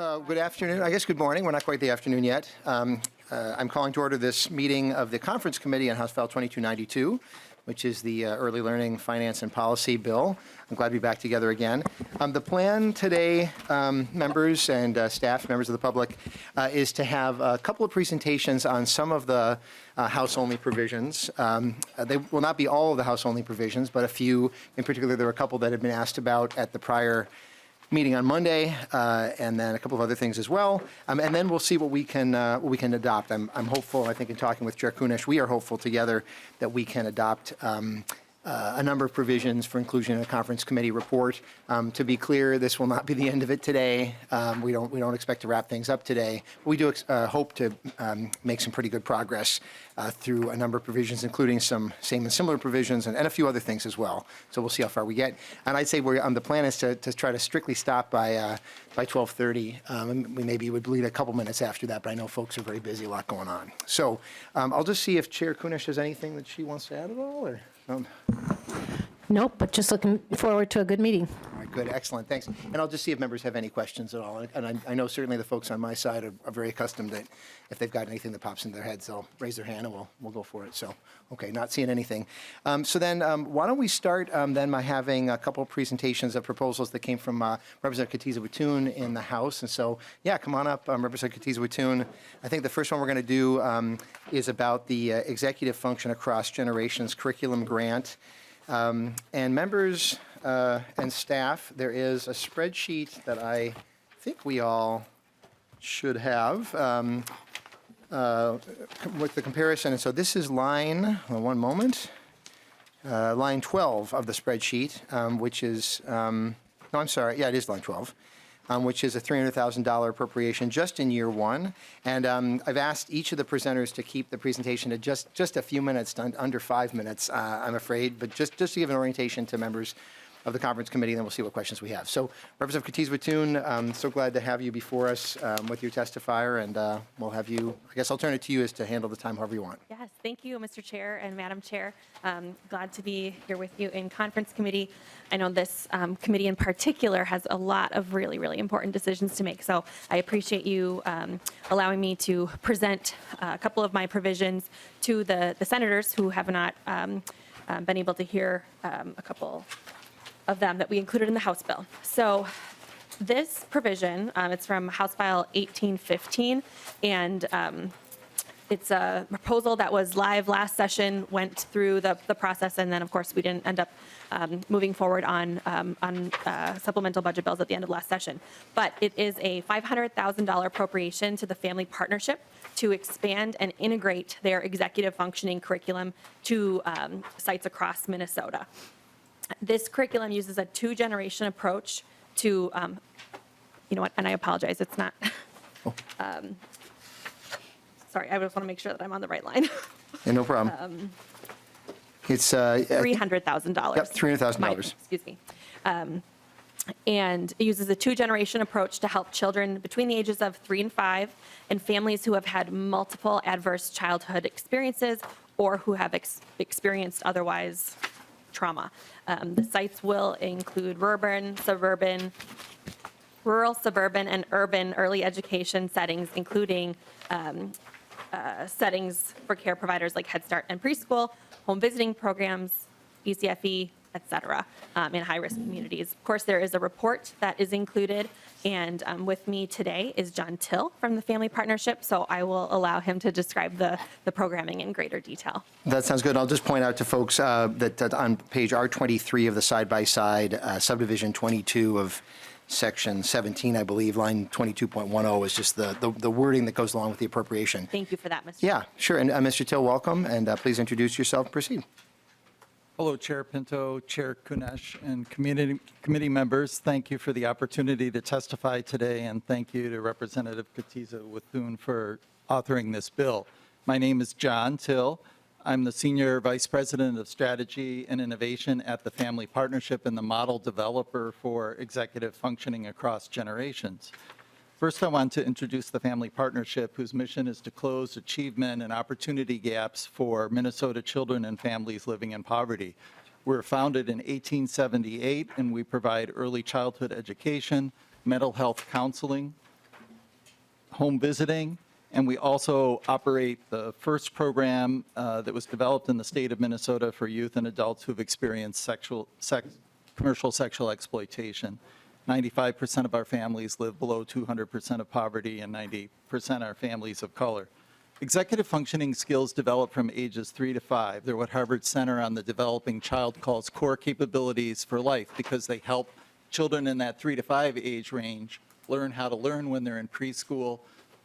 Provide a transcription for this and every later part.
Good afternoon. I guess good morning. We're not quite the afternoon yet. I'm calling to order this meeting of the Conference Committee on House File 2292, which is the Early Learning Finance and Policy Bill. I'm glad to be back together again. The plan today, members and staff, members of the public, is to have a couple of presentations on some of the House-only provisions. They will not be all of the House-only provisions, but a few. In particular, there were a couple that had been asked about at the prior meeting on Monday, and then a couple of other things as well, and then we'll see what we can adopt. I'm hopeful. I think in talking with Chair Kunesh, we are hopeful together that we can adopt a number of provisions for inclusion in a conference committee report. To be clear, this will not be the end of it today. We don't expect to wrap things up today. But we do hope to make some pretty good progress through a number of provisions, including some same and similar provisions and a few other things as well. So we'll see how far we get. And I'd say the plan is to try to strictly stop by 12:30. We maybe would bleed a couple minutes after that, but I know folks are very busy, a lot going on. So I'll just see if Chair Kunesh has anything that she wants to add at all, or. Nope, but just looking forward to a good meeting. All right, good, excellent, thanks. And I'll just see if members have any questions at all. And I know certainly the folks on my side are very accustomed that if they've got anything that pops into their heads, they'll raise their hand and we'll go for it. So, okay, not seeing anything. So then why don't we start then by having a couple of presentations of proposals that came from Representative Katiza-Watoon in the House. And so, yeah, come on up, Representative Katiza-Watoon. I think the first one we're going to do is about the Executive Function Across Generations Curriculum Grant. And members and staff, there is a spreadsheet that I think we all should have with the comparison. And so this is line 12 of the spreadsheet, which is, no, I'm sorry, yeah, it is line 12. Which is a $300,000 appropriation just in year one. And I've asked each of the presenters to keep the presentation to just a few minutes, under 5 minutes, I'm afraid, but just to give an orientation to members of the conference committee, and then we'll see what questions we have. So, Representative Katiza-Watoon, I'm so glad to have you before us with your testifier, and we'll have you, I guess I'll turn it to you as to handle the time however you want. Yes, thank you, Mr. Chair and Madam Chair. Glad to be here with you in conference committee. I know this committee in particular has a lot of really, really important decisions to make, so I appreciate you allowing me to present a couple of my provisions to the senators who have not been able to hear a couple of them that we included in the House bill. So this provision, it's from House File 1815, and it's a proposal that was live last session, went through the process, and then of course we didn't end up moving forward on supplemental budget bills at the end of last session. But it is a $500,000 appropriation to the Family Partnership to expand and integrate their executive functioning curriculum to sites across Minnesota. This curriculum uses a two-generation approach to, you know what, and I apologize, it's not, sorry, I just want to make sure that I'm on the right line. Yeah, no problem. It's $300,000. Yep, $300,000. Excuse me. And it uses a two-generation approach to help children between the ages of 3 and 5 and families who have had multiple adverse childhood experiences or who have experienced otherwise trauma. The sites will include rural, suburban, and urban early education settings, including settings for care providers like Head Start and preschool, home visiting programs, ECFE, et cetera, in high-risk communities. Of course, there is a report that is included, and with me today is John Till from the Family Partnership, so I will allow him to describe the programming in greater detail. That sounds good. I'll just point out to folks that on page R23 of the side-by-side, subdivision 22 of section 17, I believe, line 22.10 is just the wording that goes along with the appropriation. Thank you for that, Mr. Yeah, sure. And Mr. Till, welcome, and please introduce yourself and proceed. Hello, Chair Pinto, Chair Kunesh, and committee members. Thank you for the opportunity to testify today, and thank you to Representative Katiza-Watoon for authoring this bill. My name is John Till. I'm the Senior Vice President of Strategy and Innovation at the Family Partnership and the model developer for executive functioning across generations. First, I want to introduce the Family Partnership, whose mission is to close achievement and opportunity gaps for Minnesota children and families living in poverty. We were founded in 1878, and we provide early childhood education, mental health counseling, home visiting, and we also operate the first program that was developed in the state of Minnesota for youth and adults who've experienced commercial sexual exploitation. 95% of our families live below 200% of poverty, and 90% are families of color. Executive functioning skills develop from ages 3 to 5. They're what Harvard Center on the Developing Child calls core capabilities for life, because they help children in that 3 to 5 age range learn how to learn when they're in preschool,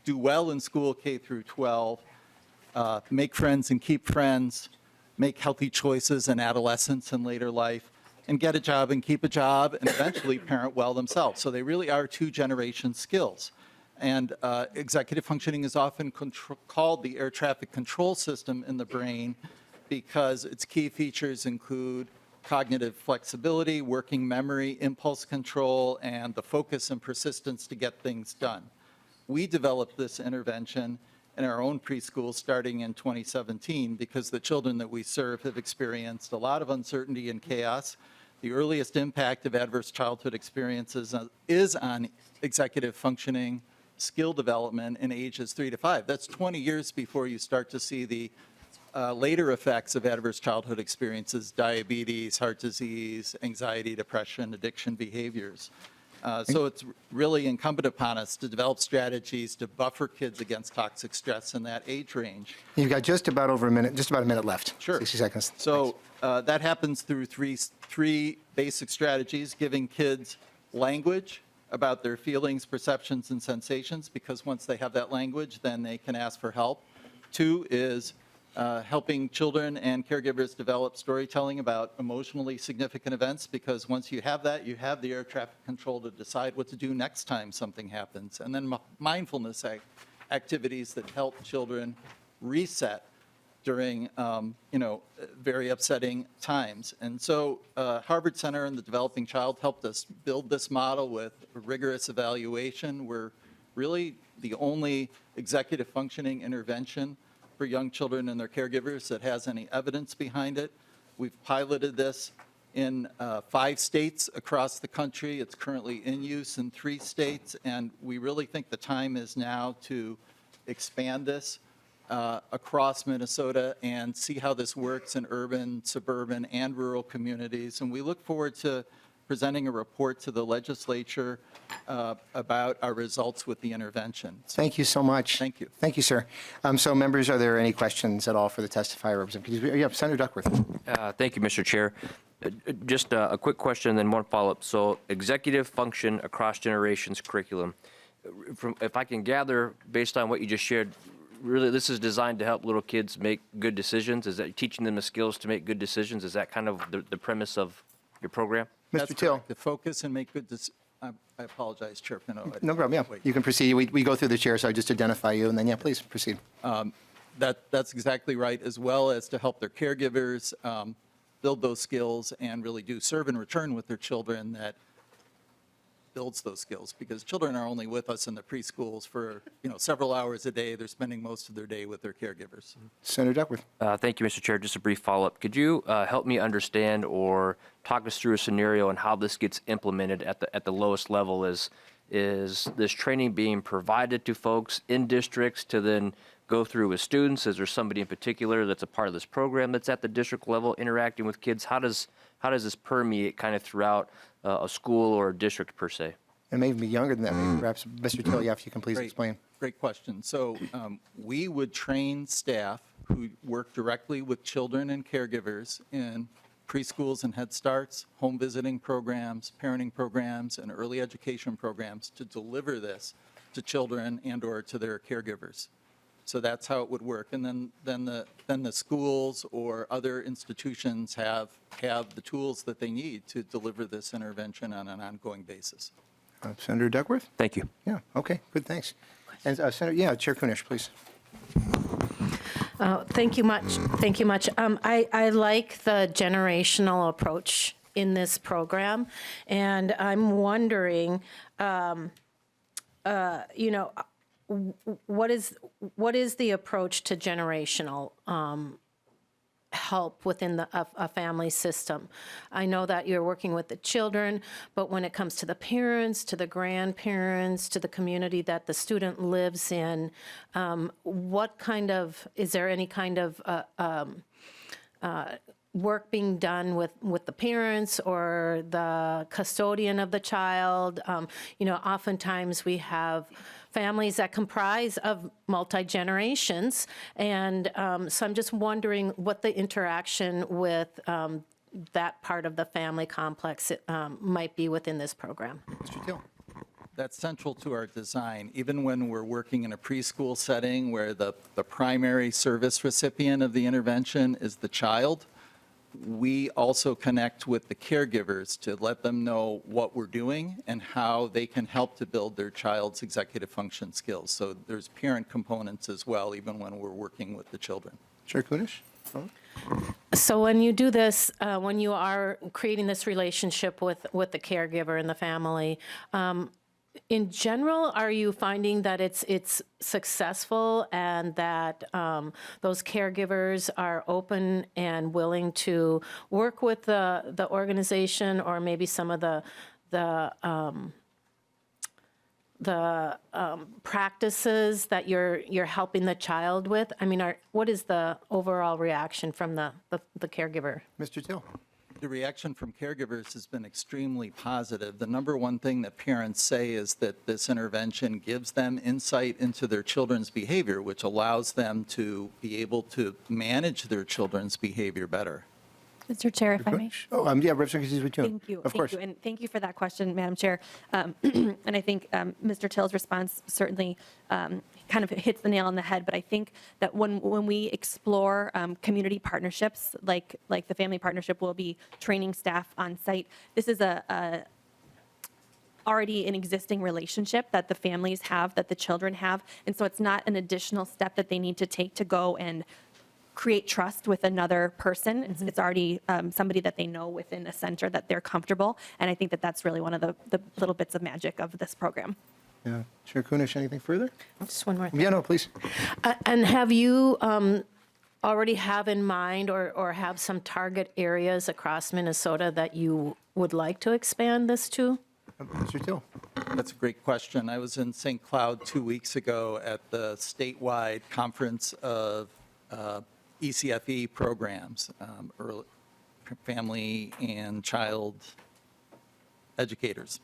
do well in school K through 12, make friends and keep friends, make healthy choices in adolescence and later life, and get a job and keep a job, and eventually parent well themselves. So they really are two-generation skills. And executive functioning is often called the air traffic control system in the brain, because its key features include cognitive flexibility, working memory, impulse control, and the focus and persistence to get things done. We developed this intervention in our own preschool starting in 2017, because the children that we serve have experienced a lot of uncertainty and chaos. The earliest impact of adverse childhood experiences is on executive functioning, skill development in ages 3 to 5. That's 20 years before you start to see the later effects of adverse childhood experiences: diabetes, heart disease, anxiety, depression, addiction behaviors. So it's really incumbent upon us to develop strategies to buffer kids against toxic stress in that age range. You've got just about a minute left. Sure. 60 seconds. So that happens through three basic strategies: giving kids language about their feelings, perceptions, and sensations, because once they have that language, then they can ask for help. 2 is helping children and caregivers develop storytelling about emotionally significant events, because once you have that, you have the air traffic control to decide what to do next time something happens. And then mindfulness activities that help children reset during very upsetting times. And so Harvard Center and the Developing Child helped us build this model with rigorous evaluation. We're really the only executive functioning intervention for young children and their caregivers that has any evidence behind it. We've piloted this in 5 states across the country. It's currently in use in 3 states, and we really think the time is now to expand this across Minnesota and see how this works in urban, suburban, and rural communities. And we look forward to presenting a report to the legislature about our results with the intervention. So, Thank you so much. Thank you. Thank you, sir. So members, are there any questions at all for the testifier representative? Yeah, Senator Duckworth. Thank you, Mr. Chair. Just a quick question and then one follow-up. So executive function across generations curriculum. If I can gather, based on what you just shared, really this is designed to help little kids make good decisions? Is that teaching them the skills to make good decisions? Is that kind of the premise of your program? Mr. Till. To focus and make good decisions. I apologize, Chair Pinto. No problem, yeah. Wait. You can proceed. We go through the chair, so I just identify you, and then, yeah, please proceed. That's exactly right, as well as to help their caregivers build those skills and really do serve and return with their children that builds those skills, because children are only with us in the preschools for several hours a day. They're spending most of their day with their caregivers. Senator Duckworth. Thank you, Mr. Chair. Just a brief follow-up. Could you help me understand or talk us through a scenario on how this gets implemented at the lowest level? Is this training being provided to folks in districts to then go through with students? Is there somebody in particular that's a part of this program that's at the district level interacting with kids? How does this permeate kind of throughout a school or a district per se? And maybe be younger than that. Maybe perhaps Mr. Till, yeah, if you can please explain. Great question. So we would train staff who work directly with children and caregivers in preschools and Head Starts, home visiting programs, parenting programs, and early education programs to deliver this to children and/or to their caregivers. So that's how it would work. And then the schools or other institutions have the tools that they need to deliver this intervention on an ongoing basis. Senator Duckworth? Thank you. Yeah, okay, good, thanks. And Chair Kunesh, please. Thank you much. Thank you much. I like the generational approach in this program, and I'm wondering, what is the approach to generational help within a family system. I know that you're working with the children, but when it comes to the parents, to the grandparents, to the community that the student lives in, is there any kind of work being done with the parents or the custodian of the child? Oftentimes we have families that comprise of multi-generations, and so I'm just wondering what the interaction with that part of the family complex might be within this program. Mr. Teal. That's central to our design. Even when we're working in a preschool setting where the primary service recipient of the intervention is the child, we also connect with the caregivers to let them know what we're doing and how they can help to build their child's executive function skills. So there's parent components as well, even when we're working with the children. Chair Kunesh. So when you do this, when you are creating this relationship with the caregiver and the family, in general, are you finding that it's successful and that those caregivers are open and willing to work with the organization, or maybe some of the practices that you're helping the child with? I mean, what is the overall reaction from the caregiver? Mr. Teal. The reaction from caregivers has been extremely positive. The number one thing that parents say is that this intervention gives them insight into their children's behavior, which allows them to be able to manage their children's behavior better. Mr. Chair, if I may. Oh, yeah, Representative Katiza-Watoon. Thank you. Of course. Thank you. And thank you for that question, Madam Chair. And I think Mr. Till's response certainly kind of hits the nail on the head. But I think that when we explore community partnerships, like the family partnership will be training staff on site, this is already an existing relationship that the families have, that the children have. And so it's not an additional step that they need to take to go and create trust with another person. It's already somebody that they know within a center that they're comfortable. And I think that that's really one of the little bits of magic of this program. Yeah. Chair Kunesh, anything further? Just one more thing. Yeah, no, please. And have you already have in mind or have some target areas across Minnesota that you would like to expand this to? Mr. Teal. That's a great question. I was in St. Cloud 2 weeks ago at the statewide conference of ECFE programs, family and child educators,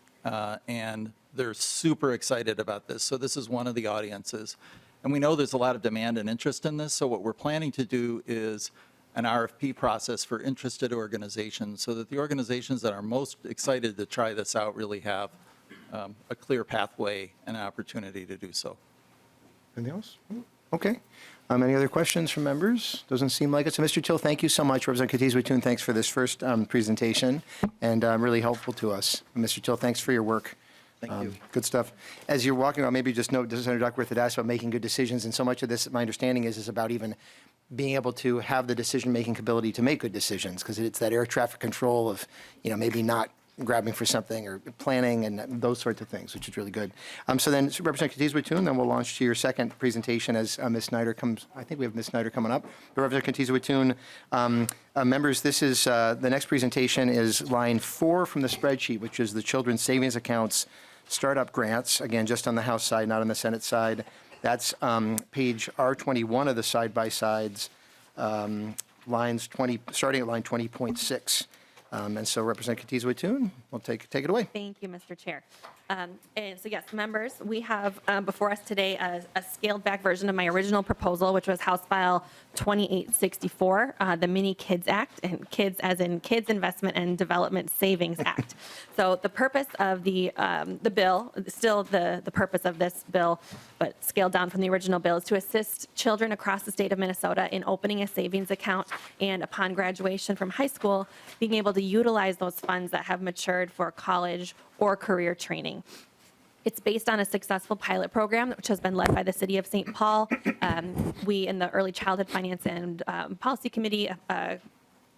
and they're super excited about this. So this is one of the audiences. And we know there's a lot of demand and interest in this, so what we're planning to do is an RFP process for interested organizations so that the organizations that are most excited to try this out really have a clear pathway and an opportunity to do so. Anything else? Okay. Any other questions from members? Doesn't seem like it. So, Mr. Till, thank you so much. Representative Katiza-Watoon, thanks for this first presentation and really helpful to us. Mr. Till, thanks for your work. Thank you. Good stuff. As you're walking out, maybe just note, Senator Duckworth had asked about making good decisions, and so much of this, my understanding is about even being able to have the decision-making ability to make good decisions, because it's that air traffic control of, maybe not grabbing for something or planning and those sorts of things, which is really good. So then, Representative Katiza-Watoon, then we'll launch to your second presentation as Ms. Snyder comes. I think we have Ms. Snyder coming up. But Representative Katiza-Watoon, members, this is the next presentation is line 4 from the spreadsheet, which is the Children's Savings Accounts Startup Grants. Again, just on the House side, not on the Senate side. That's page R21 of the side-by-sides, lines 20, starting at line 20.6. And so Representative Katiza-Watoon will take it away. Thank you, Mr. Chair. And so yes, members, we have before us today a scaled back version of my original proposal, which was House File 2864, the Mini Kids Act, and kids as in Kids Investment and Development Savings Act. So the purpose of the bill, still the purpose of this bill, but scaled down from the original bill, is to assist children across the state of Minnesota in opening a savings account and upon graduation from high school, being able to utilize those funds that have matured for college or career training. It's based on a successful pilot program, which has been led by the City of St. Paul. We, in the Early Childhood Finance and Policy Committee,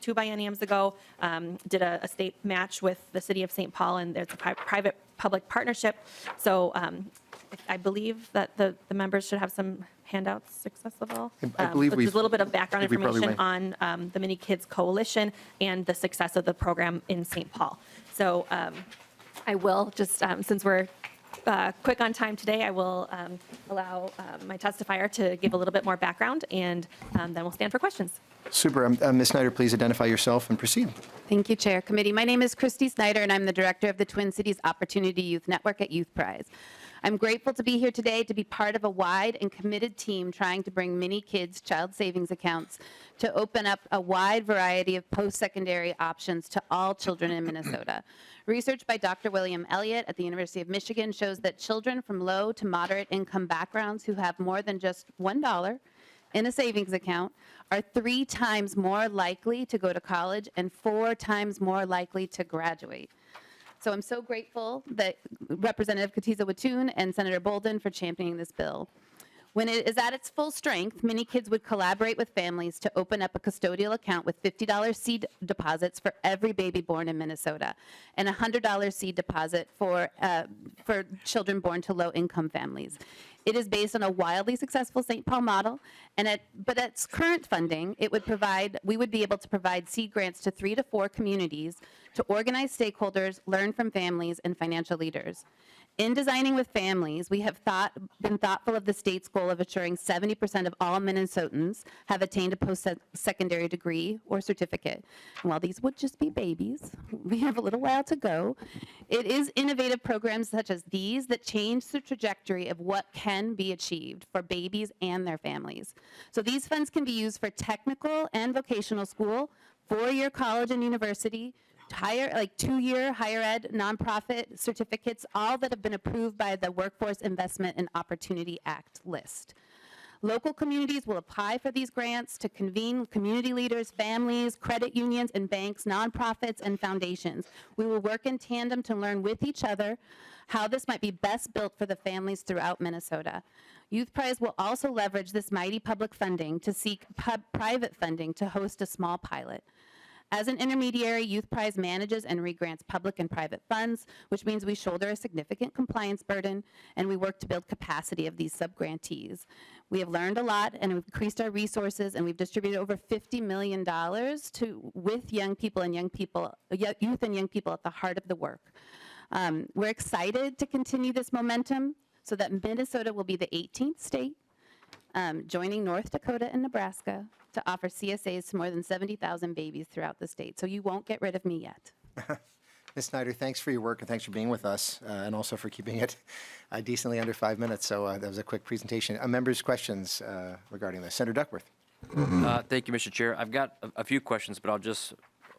2 bienniums ago, did a state match with the City of St. Paul, and there's a private-public partnership. So I believe that the members should have some handouts accessible. I believe So we've- just a little bit of background I think we probably information on the Mini Kids Coalition and the success of the program in St. Paul. So I will just, since we're quick on time today, I will allow my testifier to give a little bit more background, and then we'll stand for questions. Super. Ms. Snyder, please identify yourself and proceed. Thank you, Chair. Committee. My name is Christy Snyder, and I'm the director of the Twin Cities Opportunity Youth Network at Youth Prize. I'm grateful to be here today to be part of a wide and committed team trying to bring Mini Kids child savings accounts to open up a wide variety of post-secondary options to all children in Minnesota. Research by Dr. William Elliott at the University of Michigan shows that children from low to moderate income backgrounds who have more than just $1 in a savings account are 3 times more likely to go to college and 4 times more likely to graduate. So I'm so grateful that Representative Katiza-Wattoon and Senator Bolden for championing this bill. When it is at its full strength, Mini Kids would collaborate with families to open up a custodial account with $50 seed deposits for every baby born in Minnesota and a $100 seed deposit for children born to low-income families. It is based on a wildly successful St. Paul model, but at its current funding, we would be able to provide seed grants to 3 to 4 communities to organize stakeholders, learn from families, and financial leaders. In designing with families, we have been thoughtful of the state's goal of ensuring 70% of all Minnesotans have attained a post-secondary degree or certificate. And while these would just be babies, we have a little while to go. It is innovative programs such as these that change the trajectory of what can be achieved for babies and their families. So these funds can be used for technical and vocational school, 4-year college and university, 2-year higher ed nonprofit certificates, all that have been approved by the Workforce Investment and Opportunity Act list. Local communities will apply for these grants to convene community leaders, families, credit unions, and banks, nonprofits, and foundations. We will work in tandem to learn with each other how this might be best built for the families throughout Minnesota. Youth Prize will also leverage this mighty public funding to seek private funding to host a small pilot. As an intermediary, Youth Prize manages and regrants public and private funds, which means we shoulder a significant compliance burden, and we work to build capacity of these subgrantees. We have learned a lot, and we've increased our resources, and we've distributed over $50 million with young people and youth and young people at the heart of the work. We're excited to continue this momentum so that Minnesota will be the 18th state, joining North Dakota and Nebraska, to offer CSAs to more than 70,000 babies throughout the state. So you won't get rid of me yet. Ms. Snyder, thanks for your work and thanks for being with us and also for keeping it decently under 5 minutes. So that was a quick presentation. Members' questions regarding this. Senator Duckworth. Thank you, Mr. Chair. I've got a few questions, but I'll just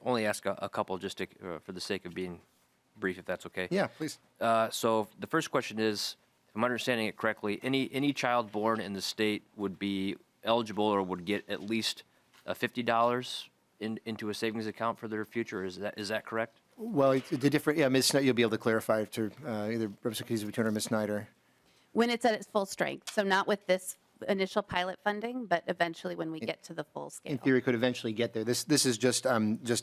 only ask a couple just to, for the sake of being brief, if that's okay. Yeah, please. So the first question is, if I'm understanding it correctly, any child born in the state would be eligible or would get at least $50 into a savings account for their future. Is that correct? Well, the different, yeah, Ms. Snyder, you'll be able to clarify to either Representative Katiza-Wattoon or Ms. Snyder. When it's at its full strength, so not with this initial pilot funding, but eventually when we get to the full scale. In theory, could eventually get there. This is just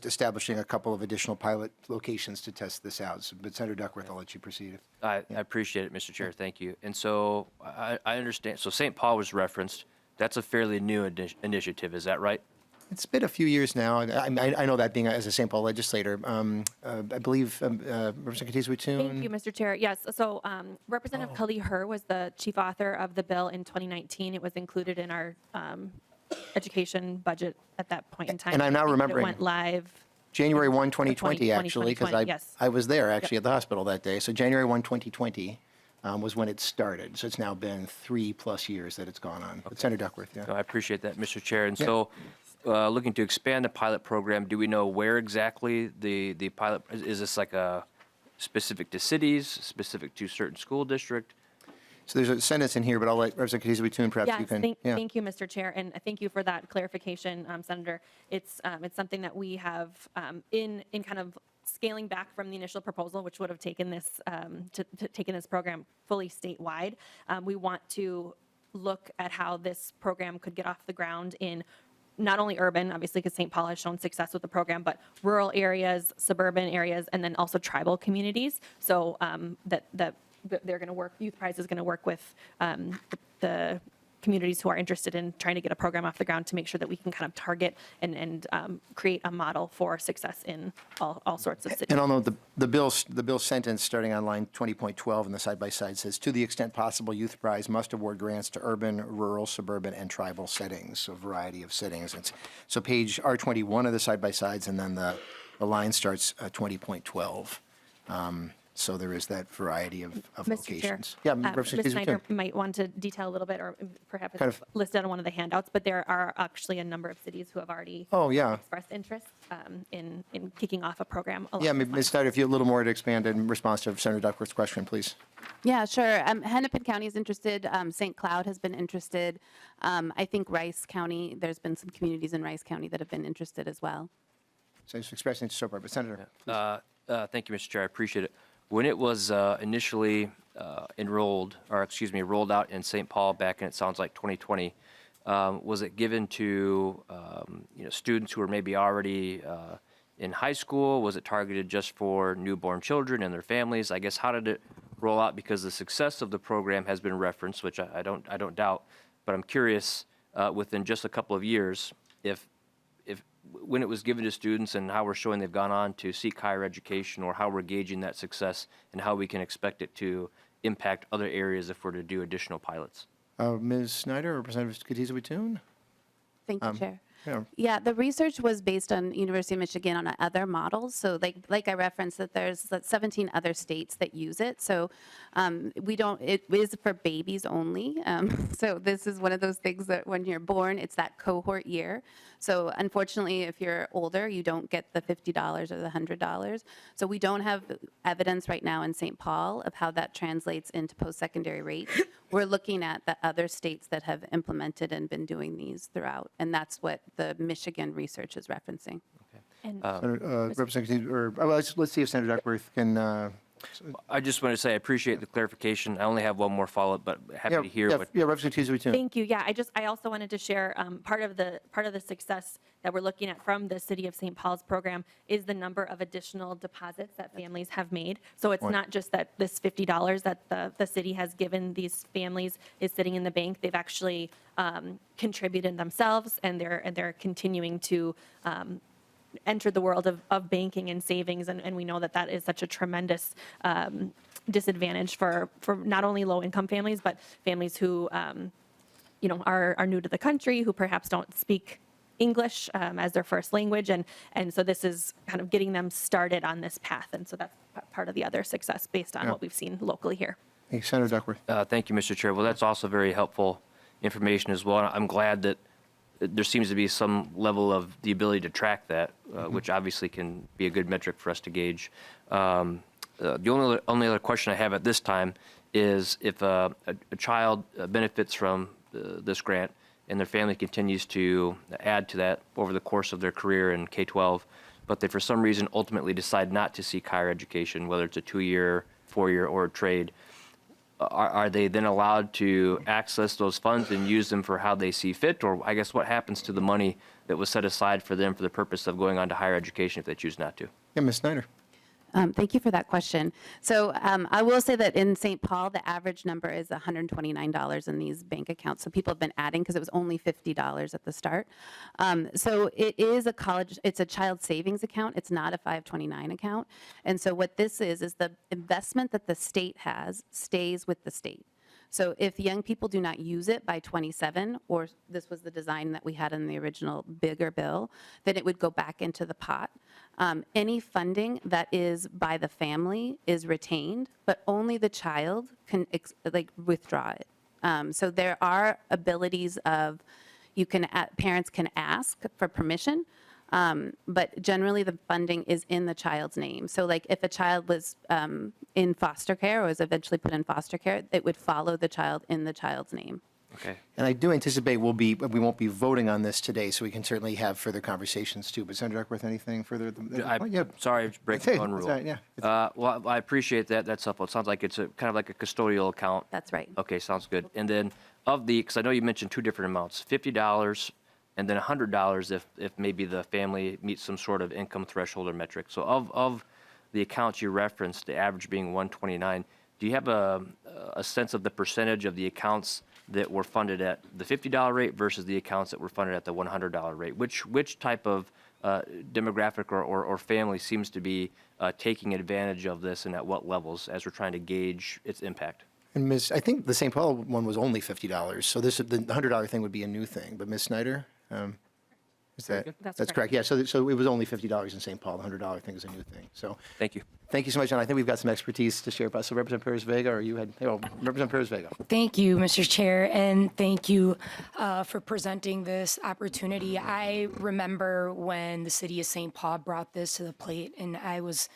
establishing a couple of additional pilot locations to test this out. So, but Senator Duckworth, I'll let you proceed. I appreciate it, Mr. Chair. Thank you. And so I understand. So St. Paul was referenced. That's a fairly new initiative. Is that right? It's been a few years now. I know that being as a St. Paul legislator. I believe Representative Katiza-Wattoon. Thank you, Mr. Chair. Yes, so Representative Kali Her was the chief author of the bill in 2019. It was included in our education budget at that point in time. And I'm now I think that remembering. It went live. January 1, 2020, actually, because 2020, yes. I was there actually at the hospital that day. So January 1, 2020 was when it started. So it's now been 3+ years that it's gone on. But Senator Duckworth, yeah. No, I appreciate that, Mr. Chair. And Yeah. so looking to expand the pilot program, do we know where exactly the pilot, is this like a specific to cities, specific to certain school district? So there's a sentence in here, but I'll let Representative Katiza-Wattoon, perhaps you Yes, can. thank you, Mr. Chair, and thank you for that clarification, Senator. It's something that we have in kind of scaling back from the initial proposal, which would have taken this taken this program fully statewide. We want to look at how this program could get off the ground in not only urban, obviously, because St. Paul has shown success with the program, but rural areas, suburban areas, and then also tribal communities. So that they're going to work. Youth Prize is going to work with the communities who are interested in trying to get a program off the ground to make sure that we can kind of target and create a model for success in all sorts of cities. And I'll note the bill sentence starting on line 20.12 in the side-by-side says, to the extent possible, Youth Prize must award grants to urban, rural, suburban, and tribal settings, so a variety of settings. So page R21 of the side-by-sides, and then the line starts 20.12. So there is that variety of Mr. Chair, locations. Yeah, Ms. Representative Snyder Kizumi. might want to detail a little bit, or perhaps Kind it's of- listed on one of the handouts, but there are actually a number of cities who have already Oh, yeah. expressed interest in kicking off a program. along Yeah, those Ms. lines. Snyder, if you have a little more to expand in response to Senator Duckworth's question, please. Yeah, sure. Hennepin County is interested. St. Cloud has been interested. I think Rice County, there's been some communities in Rice County that have been interested as well. So he's expressing it so far, but Senator. Thank you, Mr. Chair. I appreciate it. When it was initially rolled out in St. Paul back in, it sounds like 2020, was it given to students who were maybe already in high school? Was it targeted just for newborn children and their families? I guess, how did it roll out? Because the success of the program has been referenced, which I don't doubt, but I'm curious within just a couple of years if when it was given to students and how we're showing they've gone on to seek higher education, or how we're gauging that success and how we can expect it to impact other areas if we're to do additional pilots. Ms. Snyder, Representative Katiza-Watoon? Thank you, Chair. yeah. Yeah, the research was based on University of Michigan on other models. So like I referenced, that there's 17 other states that use it. So it is for babies only. So this is one of those things that when you're born, it's that cohort year. So unfortunately, if you're older, you don't get the $50 or the $100. So we don't have evidence right now in St. Paul of how that translates into post-secondary rates. We're looking at the other states that have implemented and been doing these throughout, and that's what the Michigan research is referencing. And Representative, let's see if Senator Duckworth can. I just want to say I appreciate the clarification. I only have one more follow-up, but happy to hear what. Yeah, Representative Katiza-Watoon. Thank you. Yeah, I also wanted to share part of the success that we're looking at from the City of St. Paul's program is the number of additional deposits that families have made. So it's not just that this $50 that the city has given these families is sitting in the bank. They've actually contributed themselves, and they're continuing to enter the world of banking and savings, and we know that is such a tremendous disadvantage for not only low-income families, but families who are new to the country, who perhaps don't speak English as their first language, and so this is kind of getting them started on this path, and so that's part of the other success based on what we've seen locally here. Hey, Senator Duckworth. Thank you, Mr. Chair. Well, that's also very helpful information as well. I'm glad that there seems to be some level of the ability to track that, which obviously can be a good metric for us to gauge. The only other question I have at this time is if a child benefits from this grant and their family continues to add to that over the course of their career in K-12, but they for some reason ultimately decide not to seek higher education, whether it's a 2-year, 4-year, or a trade, are they then allowed to access those funds and use them for how they see fit? Or I guess what happens to the money that was set aside for them for the purpose of going on to higher education if they choose not to? Yeah, Ms. Snyder. Thank you for that question. So I will say that in St. Paul, the average number is $129 in these bank accounts. So people have been adding because it was only $50 at the start. So it is it's a child savings account. It's not a 529 account. And so what this is the investment that the state has stays with the state. So if young people do not use it by 27, or this was the design that we had in the original bigger bill, then it would go back into the pot. Any funding that is by the family is retained, but only the child can withdraw it. So there are abilities of parents can ask for permission, but generally the funding is in the child's name. So like if a child was in foster care or was eventually put in foster care, it would follow the child in the child's name. Okay. And I do anticipate we won't be voting on this today, so we can certainly have further conversations too. But Senator Duckworth, anything further? Sorry, I'm breaking one rule. That's right, yeah. Well, I appreciate that. That's helpful. It sounds like it's kind of like a custodial account. That's right. Okay, sounds good. And then because I know you mentioned two different amounts, $50 and then $100 if maybe the family meets some sort of income threshold or metric. So of the accounts you referenced, the average being $129, do you have a sense of the percentage of the accounts that were funded at the $50 rate versus the accounts that were funded at the $100 rate? Which type of demographic or family seems to be taking advantage of this, and at what levels, as we're trying to gauge its impact? And Ms., I think the St. Paul one was only $50, so the $100 thing would be a new thing. But Ms. Snyder, is that? That's correct. Yeah, so it was only $50 in St. Paul. The $100 thing is a new thing. So Thank you. thank you so much, and I think we've got some expertise to share about. So Representative Perez-Vega, or you had, Representative Perez-Vega. Thank you, Mr. Chair, and thank you for presenting this opportunity. I remember when the city of St. Paul brought this to the plate, and I was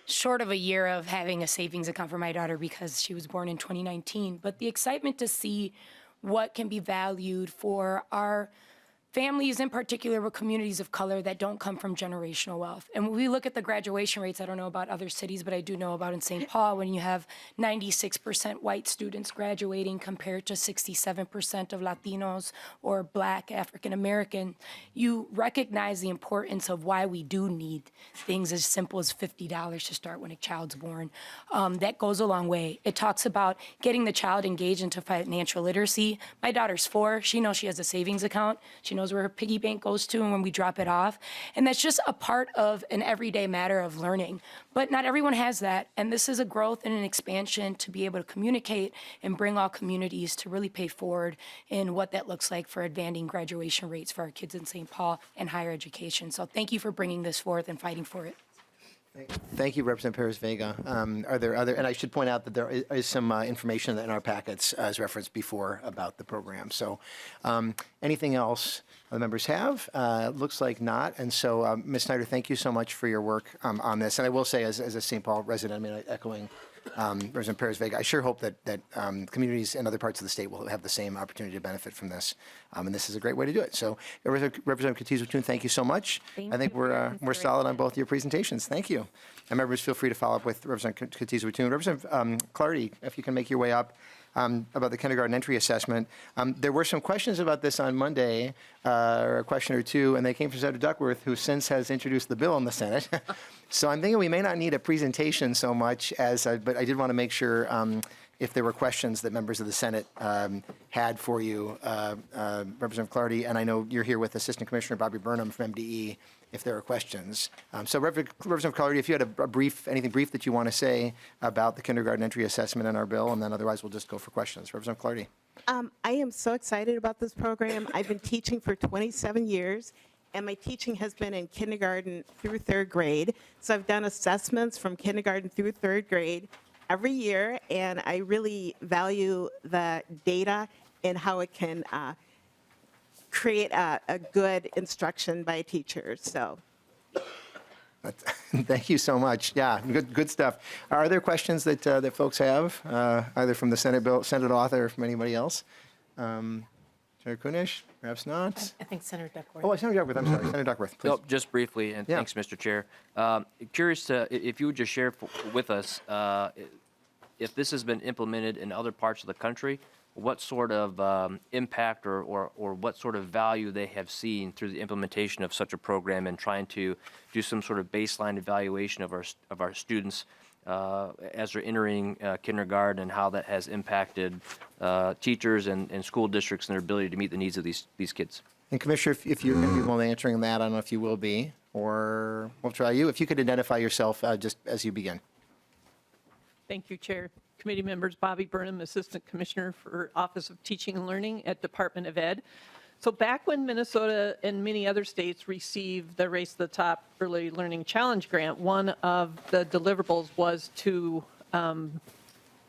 short of a year of having a savings account for my daughter because she was born in 2019. But the excitement to see what can be valued for our families, in particular with communities of color that don't come from generational wealth. And when we look at the graduation rates, I don't know about other cities, but I do know about in St. Paul, when you have 96% white students graduating compared to 67% of Latinos or Black African American, you recognize the importance of why we do need things as simple as $50 to start when a child's born. That goes a long way. It talks about getting the child engaged into financial literacy. My daughter's 4. She knows she has a savings account. She knows where her piggy bank goes to and when we drop it off. And that's just a part of an everyday matter of learning. But not everyone has that. And this is a growth and an expansion to be able to communicate and bring all communities to really pay forward in what that looks like for advancing graduation rates for our kids in St. Paul and higher education. So thank you for bringing this forth and fighting for it. Thank you, Representative Perez-Vega. Are there other, and I should point out that there is some information in our packets as referenced before about the program. So anything else the members have? Looks like not. And so, Ms. Snyder, thank you so much for your work on this. And I will say, as a St. Paul resident, I mean, echoing Representative Perez-Vega, I sure hope that communities in other parts of the state will have the same opportunity to benefit from this. And this is a great way to do it. So, Representative Katiz-Watun, thank you so much. I think we're solid on both your presentations. Thank you. And members, feel free to follow up with Representative Katiz-Watun. Representative Clardy, if you can make your way up. About the kindergarten entry assessment. There were some questions about this on Monday, or a question or two, and they came from Senator Duckworth, who since has introduced the bill in the Senate. So I'm thinking we may not need a presentation so much as, but I did want to make sure if there were questions that members of the Senate had for you, Representative Clardy, and I know you're here with Assistant Commissioner Bobby Burnham from MDE, if there are questions. So Representative Clardy, if you had anything brief that you want to say about the kindergarten entry assessment in our bill, and then otherwise we'll just go for questions. Representative Clardy. I am so excited about this program. I've been teaching for 27 years, and my teaching has been in kindergarten through 3rd grade. So I've done assessments from kindergarten through 3rd grade every year, and I really value the data and how it can create a good instruction by teachers. So, Thank you so much. Yeah, good stuff. Are there questions that folks have, either from the Senate author or from anybody else? Senator Kunesh, perhaps not. I think Senator Duckworth. Oh, Senator Duckworth. I'm sorry, Senator Duckworth, please. Nope, just briefly, and Yeah. thanks, Mr. Chair. Curious if you would just share with us if this has been implemented in other parts of the country, what sort of impact or what sort of value they have seen through the implementation of such a program and trying to do some sort of baseline evaluation of our students as they're entering kindergarten, and how that has impacted teachers and school districts and their ability to meet the needs of these kids. And Commissioner, if you're going to be the one answering that, I don't know if you will be, or we'll try you. If you could identify yourself just as you begin. Thank you, Chair. Committee members, Bobby Burnham, Assistant Commissioner for Office of Teaching and Learning at Department of Ed. So back when Minnesota and many other states received the Race to the Top Early Learning Challenge Grant, one of the deliverables was to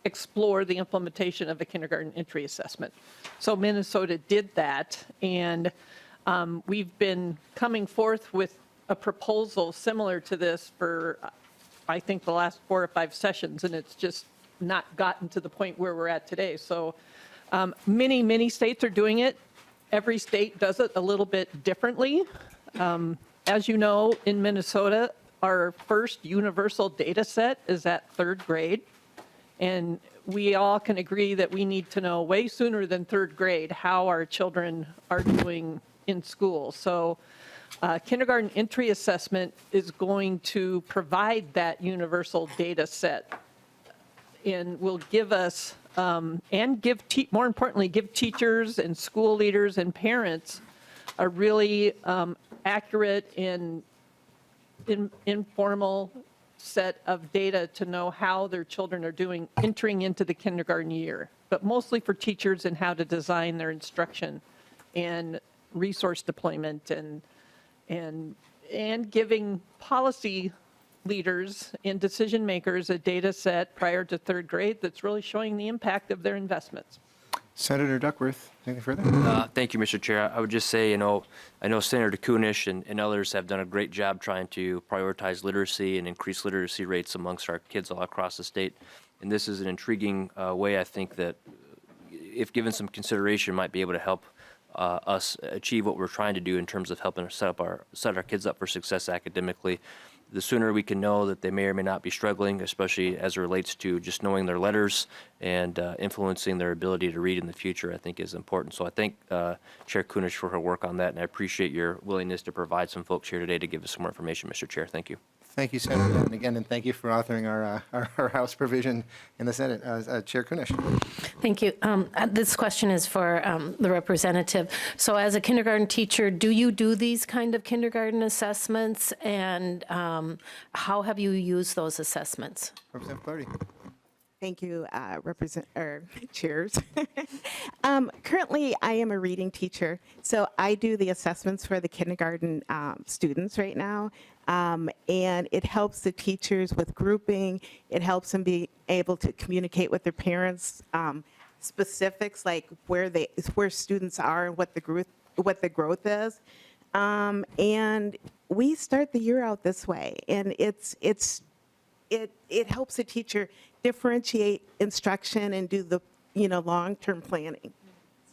explore the implementation of a kindergarten entry assessment. So Minnesota did that, and we've been coming forth with a proposal similar to this for, I think, the last 4 or 5 sessions, and it's just not gotten to the point where we're at today. So many states are doing it. Every state does it a little bit differently. As you know, in Minnesota, our first universal data set is at 3rd grade. And we all can agree that we need to know way sooner than 3rd grade how our children are doing in school. So kindergarten entry assessment is going to provide that universal data set and will give us and more importantly, give teachers and school leaders and parents a really accurate and informal set of data to know how their children are doing entering into the kindergarten year, but mostly for teachers and how to design their instruction and resource deployment and giving policy leaders and decision makers a data set prior to third grade that's really showing the impact of their investments. Senator Duckworth, anything further? Thank you, Mr. Chair. I would just say, I know Senator Kunesh and others have done a great job trying to prioritize literacy and increase literacy rates amongst our kids all across the state. And this is an intriguing way, I think, that if given some consideration, might be able to help us achieve what we're trying to do in terms of helping set our kids up for success academically. The sooner we can know that they may or may not be struggling, especially as it relates to just knowing their letters and influencing their ability to read in the future, I think is important. So I thank Chair Kunesh for her work on that, and I appreciate your willingness to provide some folks here today to give us some more information, Mr. Chair. Thank you. Thank you, Senator. And again, thank you for authoring our House provision in the Senate. Chair Kunesh. Thank you. This question is for the representative. So as a kindergarten teacher, do you do these kind of kindergarten assessments? And how have you used those assessments? Representative Clardy. Thank you, chairs. Currently, I am a reading teacher, so I do the assessments for the kindergarten students right now, and it helps the teachers with grouping. It helps them be able to communicate with their parents, specifics like where students are and what the growth is, and we start the year out this way, and it helps the teacher differentiate instruction and do the long-term planning.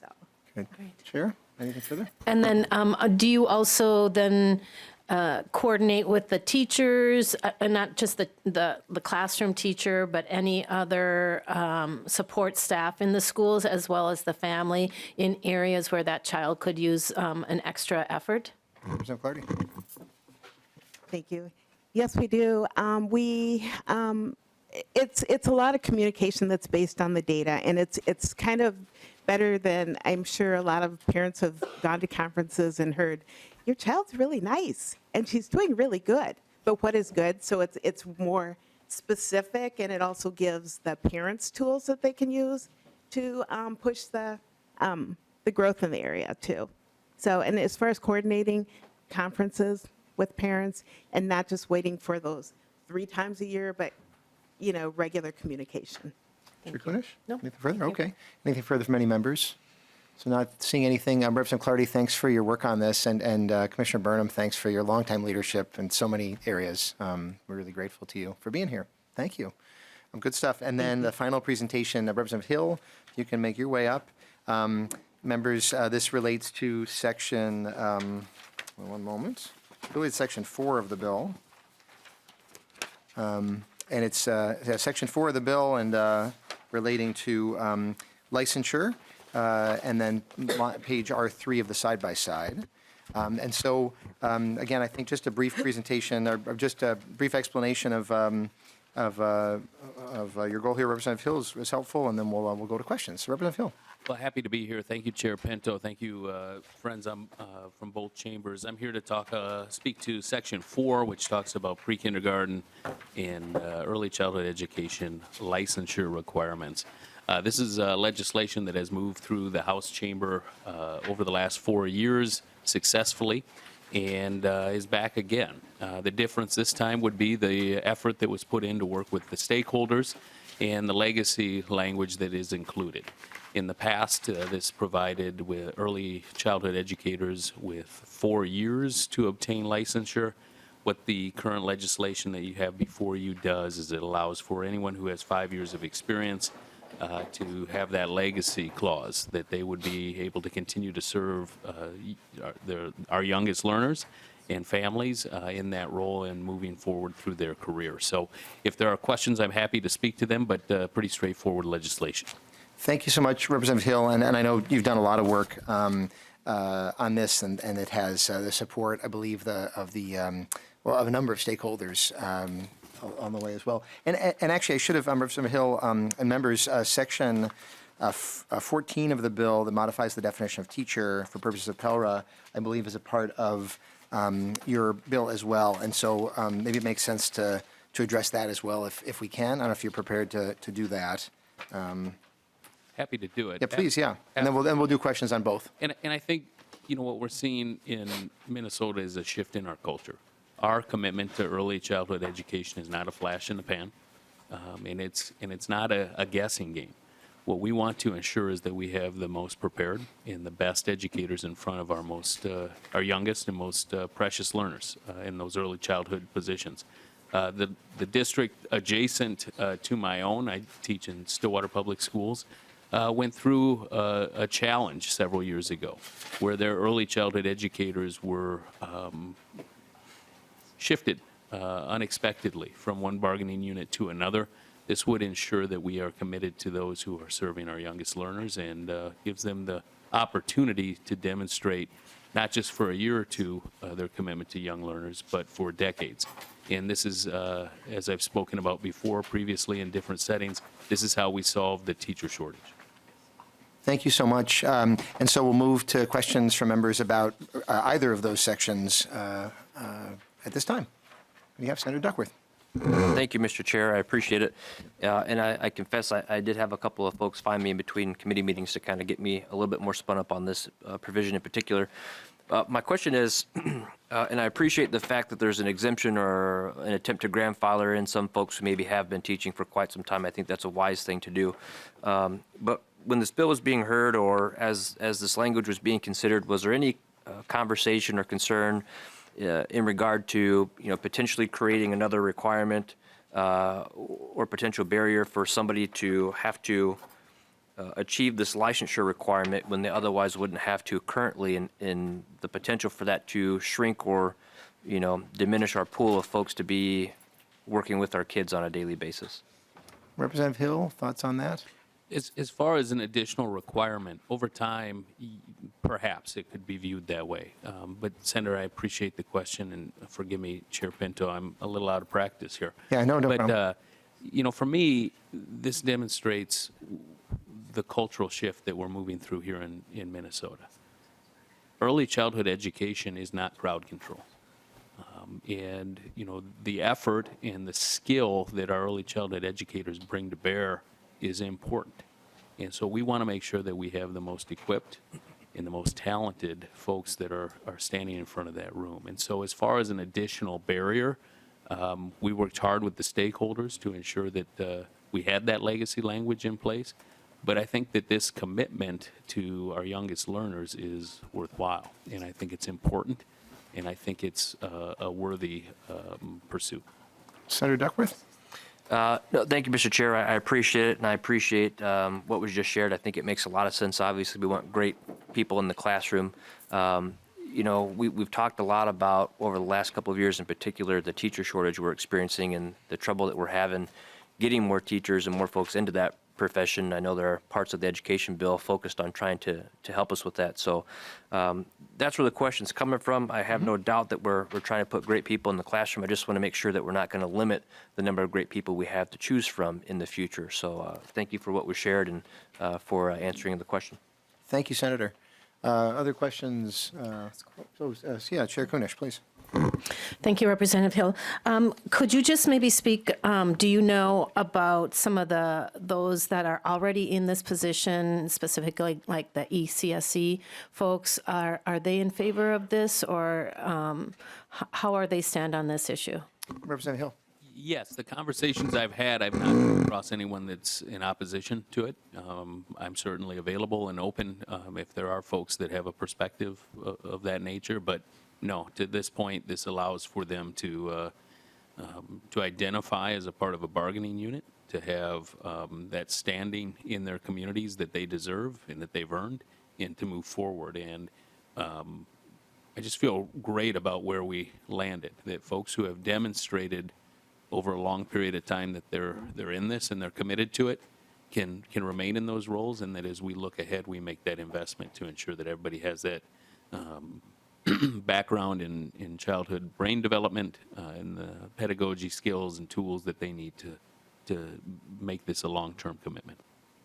So. Good. Chair, anything further? And then do you also then coordinate with the teachers, and not just the classroom teacher, but any other support staff in the schools as well as the family in areas where that child could use an extra effort? Representative Clardy. Thank you. Yes, we do. It's a lot of communication that's based on the data, and it's kind of better than I'm sure a lot of parents have gone to conferences and heard, your child's really nice and she's doing really good. But what is good? So it's more specific, and it also gives the parents tools that they can use to push the growth in the area too. So, and as far as coordinating conferences with parents and not just waiting for those 3 times a year, but regular communication. Chair Kunesh? No. Anything further? Okay. Anything further from any members? So not seeing anything. Representative Clardy, thanks for your work on this, and Commissioner Burnham, thanks for your longtime leadership in so many areas. We're really grateful to you for being here. Thank you. Good stuff. And then the final presentation, Representative Hill, you can make your way up. Members, this relates to section, one moment. Really, it's section 4 of the bill. And it's section 4 of the bill and relating to licensure, and then page R3 of the side-by-side. And so, again, I think just a brief presentation, or just a brief explanation of your goal here, Representative Hill, is helpful, and then we'll go to questions. So, Representative Hill. Well, happy to be here. Thank you, Chair Pinto. Thank you, friends from both chambers. I'm here to speak to Section 4, which talks about pre-kindergarten and early childhood education licensure requirements. This is legislation that has moved through the House chamber over the last 4 years successfully, and is back again. The difference this time would be the effort that was put in to work with the stakeholders and the legacy language that is included. In the past, this provided with early childhood educators with 4 years to obtain licensure. What the current legislation that you have before you does is it allows for anyone who has 5 years of experience to have that legacy clause, that they would be able to continue to serve our youngest learners and families in that role and moving forward through their career. So if there are questions, I'm happy to speak to them, but pretty straightforward legislation. Thank you so much, Representative Hill, and I know you've done a lot of work on this, and it has the support, I believe, of a number of stakeholders on the way as well. And actually, I should have, Representative Hill and members, section 14 of the bill that modifies the definition of teacher for purposes of PELRA, I believe is a part of your bill as well. And so maybe it makes sense to address that as well if we can. I don't know if you're prepared to do that. Happy to do it. Yeah, please, yeah. And then we'll do questions on both. And I think, what we're seeing in Minnesota is a shift in our culture. Our commitment to early childhood education is not a flash in the pan, and it's not a guessing game. What we want to ensure is that we have the most prepared and the best educators in front of our youngest and most precious learners in those early childhood positions. The district adjacent to my own, I teach in Stillwater Public Schools, went through a challenge several years ago where their early childhood educators were shifted unexpectedly from one bargaining unit to another. This would ensure that we are committed to those who are serving our youngest learners and gives them the opportunity to demonstrate not just for a year or two their commitment to young learners, but for decades. And this is, as I've spoken about before previously in different settings, this is how we solve the teacher shortage. Thank you so much. And so we'll move to questions from members about either of those sections at this time. We have Senator Duckworth. Thank you, Mr. Chair. I appreciate it. And I confess I did have a couple of folks find me in between committee meetings to kind of get me a little bit more spun up on this provision in particular. My question is, and I appreciate the fact that there's an exemption or an attempt to grandfather in some folks who maybe have been teaching for quite some time. I think that's a wise thing to do. But when this bill was being heard or as this language was being considered, was there any conversation or concern in regard to potentially creating another requirement or potential barrier for somebody to have to achieve this licensure requirement when they otherwise wouldn't have to currently, in the potential for that to shrink or diminish our pool of folks to be working with our kids on a daily basis? Representative Hill, thoughts on that? As far as an additional requirement, over time, perhaps it could be viewed that way. But Senator, I appreciate the question, and forgive me, Chair Pinto, I'm a little out of practice here. Yeah, no But, problem. For me, this demonstrates the cultural shift that we're moving through here in Minnesota. Early childhood education is not crowd control. And, the effort and the skill that our early childhood educators bring to bear is important. And so we want to make sure that we have the most equipped and the most talented folks that are standing in front of that room. And so as far as an additional barrier, we worked hard with the stakeholders to ensure that we had that legacy language in place. But I think that this commitment to our youngest learners is worthwhile. And I think it's important. And I think it's a worthy pursuit. Senator Duckworth? No, thank you, Mr. Chair. I appreciate it, and I appreciate what was just shared. I think it makes a lot of sense. Obviously, we want great people in the classroom. We've talked a lot about, over the last couple of years in particular, the teacher shortage we're experiencing and the trouble that we're having getting more teachers and more folks into that profession. I know there are parts of the education bill focused on trying to help us with that. So that's where the question's coming from. I have no doubt that we're trying to put great people in the classroom. I just want to make sure that we're not going to limit the number of great people we have to choose from in the future. So thank you for what was shared and for answering the question. Thank you, Senator. Other questions? Yeah, Chair Kunesh, please. Thank you, Representative Hill. Could you just maybe speak, do you know about some of those that are already in this position, specifically like the ECSE folks? Are they in favor of this, or how are they stand on this issue? Representative Hill. Yes, the conversations I've had, I've not come across anyone that's in opposition to it. I'm certainly available and open if there are folks that have a perspective of that nature, but no, to this point, this allows for them to identify as a part of a bargaining unit, to have that standing in their communities that they deserve and that they've earned, and to move forward. And I just feel great about where we landed, that folks who have demonstrated over a long period of time that they're in this and they're committed to it can remain in those roles, and that as we look ahead, we make that investment to ensure that everybody has that background in childhood brain development and the pedagogy skills and tools that they need to make this a long-term commitment.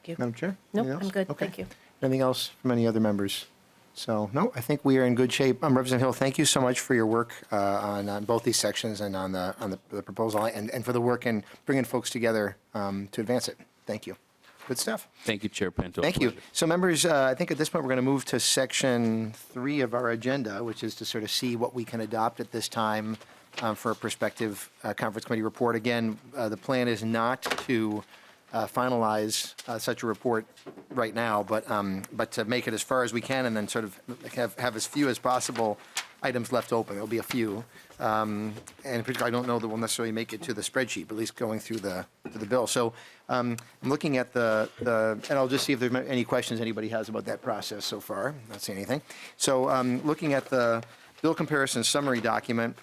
Madam Chair? Nope, anything else? I'm good, Okay. thank you. Anything else from any other members? So, no, I think we are in good shape. Representative Hill, thank you so much for your work on both these sections and on the proposal, and for the work in bringing folks together to advance it. Thank you. Good stuff. Thank you, Chair Pinto. Thank you. Pleasure. So members, I think at this point, we're going to move to section 3 of our agenda, which is to sort of see what we can adopt at this time for a prospective conference committee report. Again, the plan is not to finalize such a report right now, but to make it as far as we can and then sort of have as few as possible items left open. There'll be a few. And in particular, I don't know that we'll necessarily make it to the spreadsheet, but at least going through the bill. So I'm looking at and I'll just see if there's any questions anybody has about that process so far. Not seeing anything. So looking at the bill comparison summary document,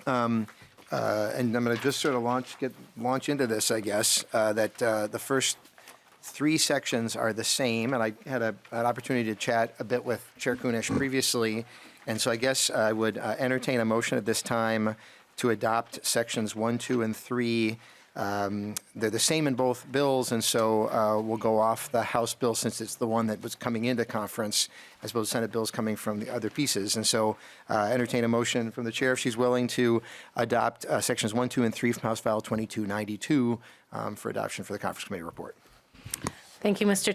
and I'm going to just sort of launch into this, I guess, that the first 3 sections are the same, and I had an opportunity to chat a bit with Chair Kunesh previously, and so I guess I would entertain a motion at this time to adopt sections 1, 2, and 3. They're the same in both bills, and so we'll go off the House bill since it's the one that was coming into conference, as opposed to Senate bills coming from the other pieces. And so entertain a motion from the chair if she's willing to adopt sections 1, 2, and 3 from House File 2292 for adoption for the conference committee report. Thank you, Mr.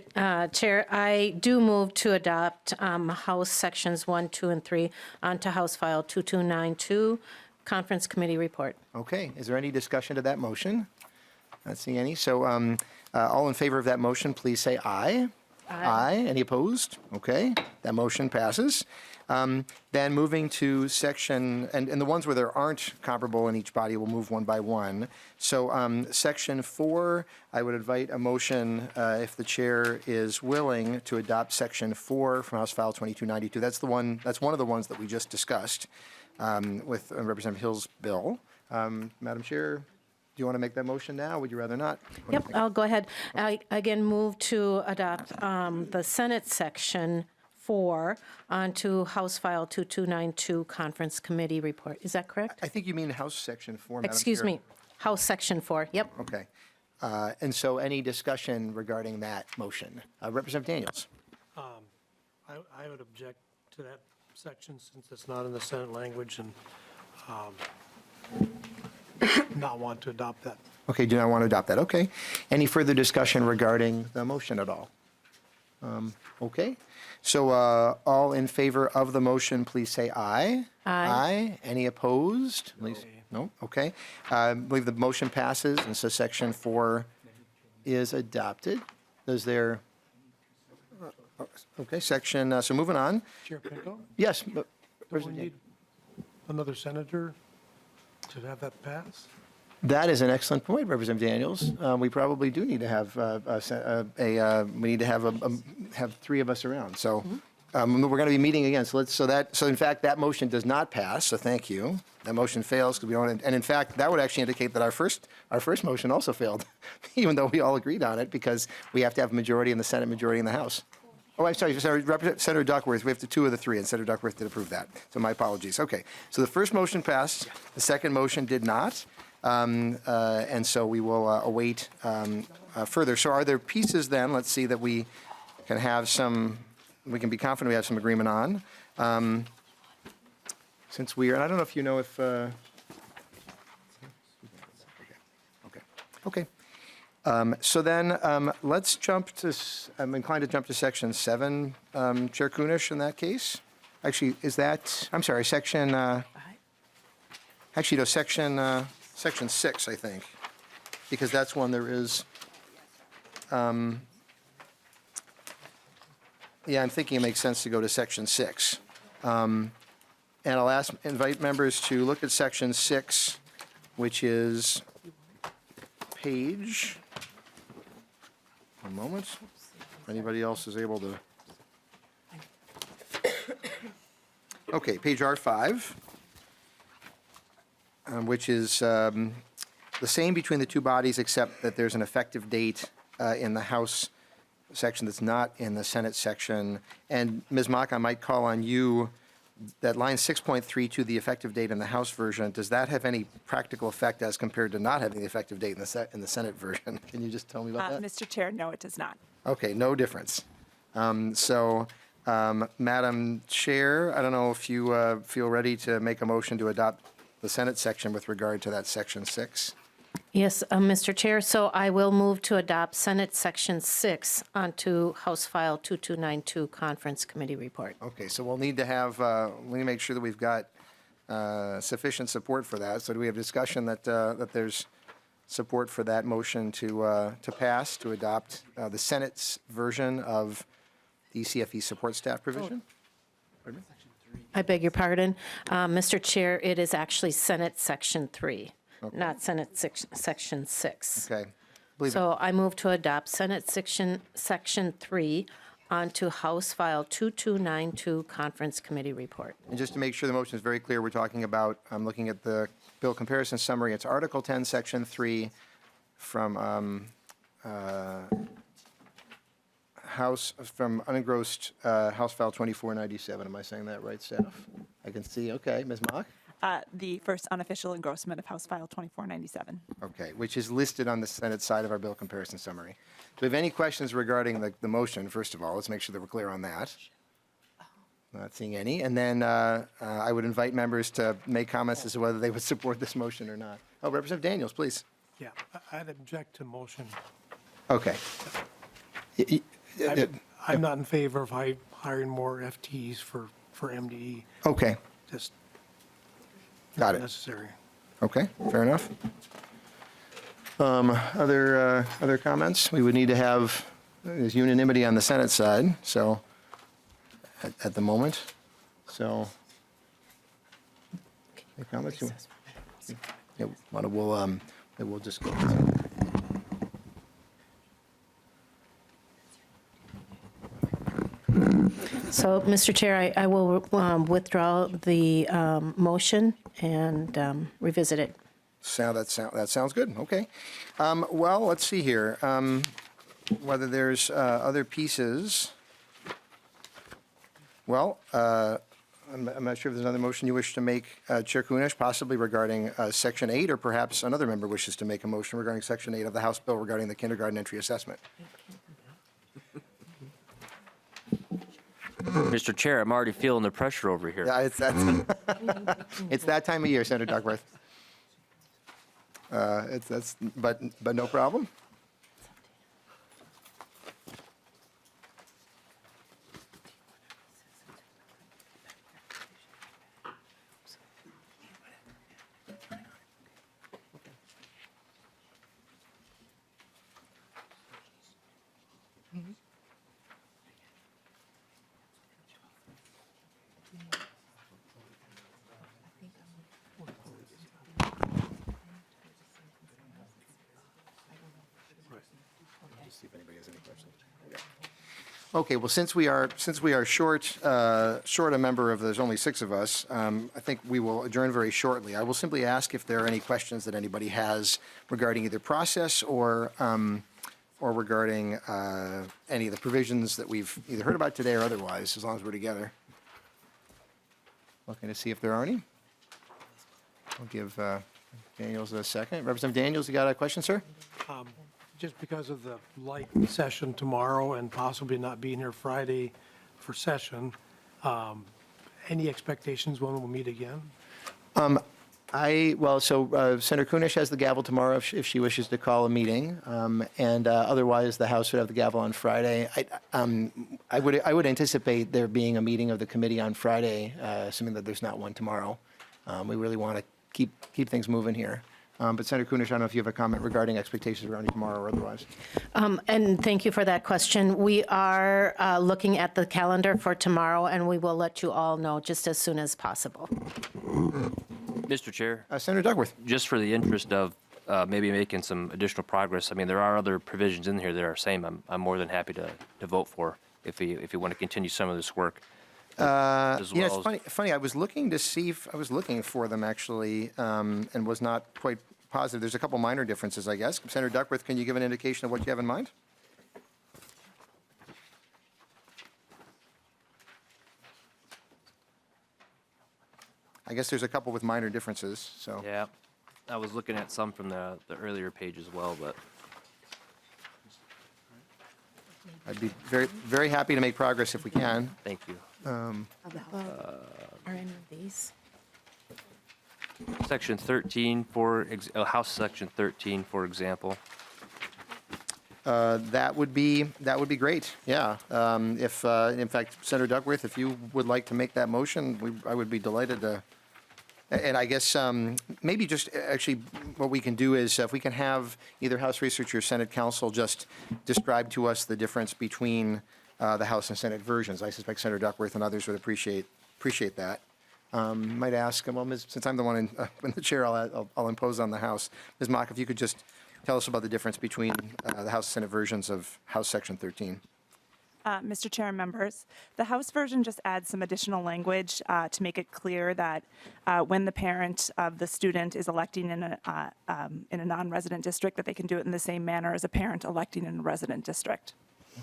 Chair. I do move to adopt House Sections 1, 2, and 3 onto House File 2292, Conference Committee Report. Okay, is there any discussion to that motion? Not seeing any. So all in favor of that motion, please say aye. Aye. Any opposed? Okay, that motion passes. Then moving to section, and the ones where there aren't comparable in each body, we'll move one by one. So section 4, I would invite a motion, if the chair is willing, to adopt section 4 from House File 2292. That's one of the ones that we just discussed with Representative Hill's bill. Madam Chair, do you want to make that motion now? Would you rather not? Yep, I'll go ahead. I again move to adopt the Senate Section 4 onto House File 2292, Conference Committee Report. Is that correct? I think you mean House Section 4, Madam Excuse Chair. me, House Section 4, yep. Okay. And so any discussion regarding that motion? Representative Daniels. I would object to that section since it's not in the Senate language and not want to adopt that. Okay, do not want to adopt that. Okay. Any further discussion regarding the motion at all? Okay. So all in favor of the motion, please say aye. Aye. Any opposed? At least, no? Okay. I believe the motion passes, and so section 4 is adopted. Is there, okay, section, so moving on. Chair Pinto, Yes. But, do we need another senator to have that pass? that is an excellent point, Representative Daniels. We probably do need to have we need to have 3 of us around. So we're going to be meeting again. So in fact that motion does not pass. So thank you. That motion fails because we don't. And in fact, that would actually indicate that our first motion also failed, even though we all agreed on it, because we have to have a majority in the Senate, majority in the House. Oh, I'm sorry, Senator Duckworth, we have to 2 of the 3, and Senator Duckworth did approve that. So my apologies. Okay, so the first motion passed, the second motion did not, and so we will await further. So are there pieces then, let's see, that we can be confident we have some agreement on? Since we are, and I don't know if you know if, okay. So then let's jump to, I'm inclined to jump to section 7, Chair Kunesh, in that case. Actually, is that, I'm sorry, section, actually, no, section 6, I think, because that's one there is, yeah, I'm thinking it makes sense to go to section 6. And I'll invite members to look at section 6, which is page, one moment, if anybody else is able to. Okay, page R5, which is the same between the 2 bodies, except that there's an effective date in the House section that's not in the Senate section. And Ms. Mock, I might call on you that line 6.32, the effective date in the House version, does that have any practical effect as compared to not having the effective date in the Senate version? Can you just tell me about that? Mr. Chair, no, it does not. Okay, no difference. Madam Chair, I don't know if you feel ready to make a motion to adopt the Senate section with regard to that Section 6. Yes, Mr. Chair, so I will move to adopt Senate Section 6 onto House File 2292 Conference Committee Report. Okay, so we'll need to have, we need to make sure that we've got sufficient support for that. So do we have discussion that there's support for that motion to pass, to adopt the Senate's version of the CFE support staff provision? I beg your pardon. Mr. Chair, it is actually Senate Section 3, not Senate Section 6. Okay. Believe it. So I move to adopt Senate Section 3 onto House File 2292 Conference Committee Report. And just to make sure the motion is very clear, we're talking about, I'm looking at the bill comparison summary. It's Article 10, Section 3 from unengrossed House File 2497. Am I saying that right, staff? I can see. Okay, Ms. Mock? The first unofficial engrossment of House File 2497. Okay, which is listed on the Senate side of our bill comparison summary. Do we have any questions regarding the motion, first of all? Let's make sure that we're clear on that. Not seeing any. And then I would invite members to make comments as to whether they would support this motion or not. Oh, Representative Daniels, please. Yeah, I'd object to motion. Okay. I'm not in favor of hiring more FTEs for MDE. Okay, Just got not it. necessary. Okay, fair enough. Other comments? We would need to have, there's unanimity on the Senate side, so, at the moment. So, any comments? Yeah, we'll just go. So, Mr. Chair, I will withdraw the motion and revisit it. That sounds good, okay. Well, let's see here, whether there's other pieces. Well, I'm not sure if there's another motion you wish to make, Chair Kunesh, possibly regarding Section 8, or perhaps another member wishes to make a motion regarding Section 8 of the House bill regarding the kindergarten entry assessment. Mr. Chair, I'm already feeling the pressure over here. Yeah, it's that time of year, Senator Duckworth. But no problem. Okay, well, since we are short a member of, there's only 6 of us, I think we will adjourn very shortly. I will simply ask if there are any questions that anybody has regarding either process or regarding any of the provisions that we've either heard about today or otherwise, as long as we're together. Looking to see if there are any. I'll give Daniels a second. Representative Daniels, you got a question, sir? Just because of the light session tomorrow and possibly not being here Friday for session, any expectations when we'll meet again? Senator Kunesh has the gavel tomorrow if she wishes to call a meeting, and otherwise the House would have the gavel on Friday. I would anticipate there being a meeting of the committee on Friday, assuming that there's not one tomorrow. We really want to keep things moving here. But Senator Kunesh, I don't know if you have a comment regarding expectations around tomorrow or otherwise. And thank you for that question. We are looking at the calendar for tomorrow, and we will let you all know just as soon as possible. Mr. Chair, Senator Duckworth. just for the interest of maybe making some additional progress, I mean, there are other provisions in here that are same. I'm more than happy to vote for if we want to continue some of this work. As Yeah, well it's funny. I was looking to see if, I was looking for them actually, and was not quite positive. There's a couple minor differences, I guess. Senator Duckworth, can you give an indication of what you have in mind? I guess there's a couple with minor differences, so. Yeah, I was looking at some from the earlier page as well, but I'd be very, very happy to make progress if we can. thank you. Are any of these? Section 13 House Section 13, for example. That would be great, yeah. If, in fact, Senator Duckworth, if you would like to make that motion, I would be delighted to. And I guess maybe just actually what we can do is if we can have either House Research or Senate Counsel just describe to us the difference between the House and Senate versions. I suspect Senator Duckworth and others would appreciate that. Might ask, well, since I'm the one in the chair, I'll impose on the House. Ms. Mock, if you could just tell us about the difference between the House and Senate versions of House Section 13. Mr. Chair and members, the House version just adds some additional language to make it clear that when the parent of the student is electing in a non-resident district, that they can do it in the same manner as a parent electing in a resident district.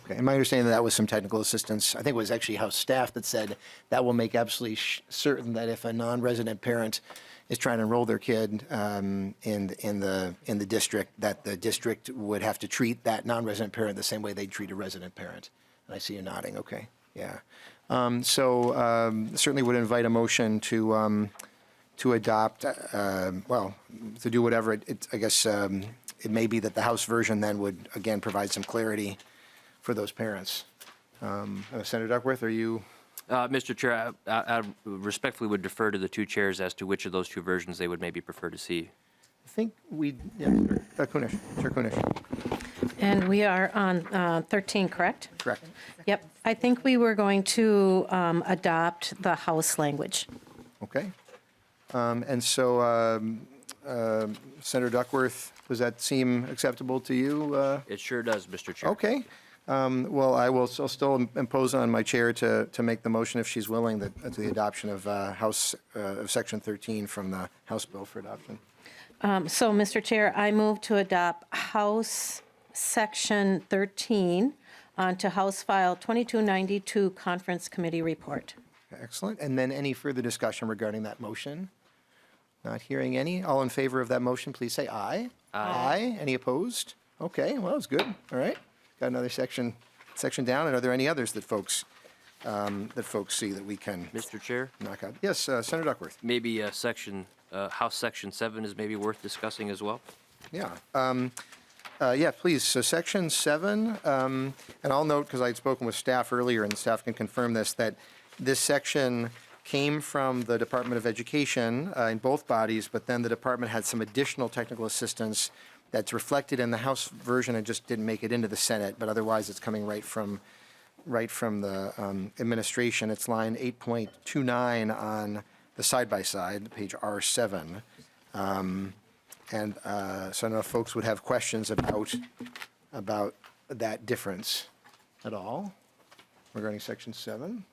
Okay, and my understanding that was some technical assistance. I think it was actually House staff that said that will make absolutely certain that if a non-resident parent is trying to enroll their kid in the district, that the district would have to treat that non-resident parent the same way they'd treat a resident parent. And I see you nodding. Okay, yeah. Certainly would invite a motion to adopt. Well, to do whatever I guess it may be that the House version then would again provide some clarity for those parents. Senator Duckworth, are you? Mr. Chair, I respectfully would defer to the two chairs as to which of those two versions they would maybe prefer to see. I think yeah, Kunesh, Chair Kunesh. And we are on 13, correct? Correct. Yep. I think we were going to adopt the House language. Okay. And so, Senator Duckworth, does that seem acceptable to you? It sure does, Mr. Chair. Okay. Well, I'll still impose on my chair to make the motion if she's willing to the adoption of House of Section 13 from the House bill for adoption. So, Mr. Chair, I move to adopt House Section 13 onto House File 2292 Conference Committee Report. Excellent. And then any further discussion regarding that motion? Not hearing any. All in favor of that motion, please say aye. Aye. Any opposed? Okay, well, it's good. All right. Got another section down. And are there any others that folks see that we can Mr. Chair, knock out? Yes, Senator Duckworth. maybe House Section 7 is maybe worth discussing as well. Yeah. Yeah, please. So Section 7, and I'll note, because I had spoken with staff earlier, and staff can confirm this, that this section came from the Department of Education in both bodies, but then the department had some additional technical assistance that's reflected in the House version and just didn't make it into the Senate, but otherwise it's coming right from the administration. It's line 8.29 on the side-by-side, page R7. So I don't know if folks would have questions about that difference at all regarding Section 7.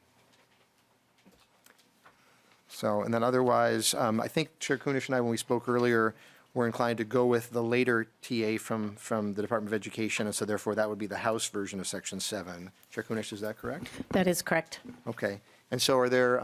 So, and then otherwise, I think Chair Kunesh and I, when we spoke earlier, were inclined to go with the later TA from the Department of Education, and so therefore that would be the House version of Section 7. Chair Kunesh, is that correct? That is correct. Okay. And so are there,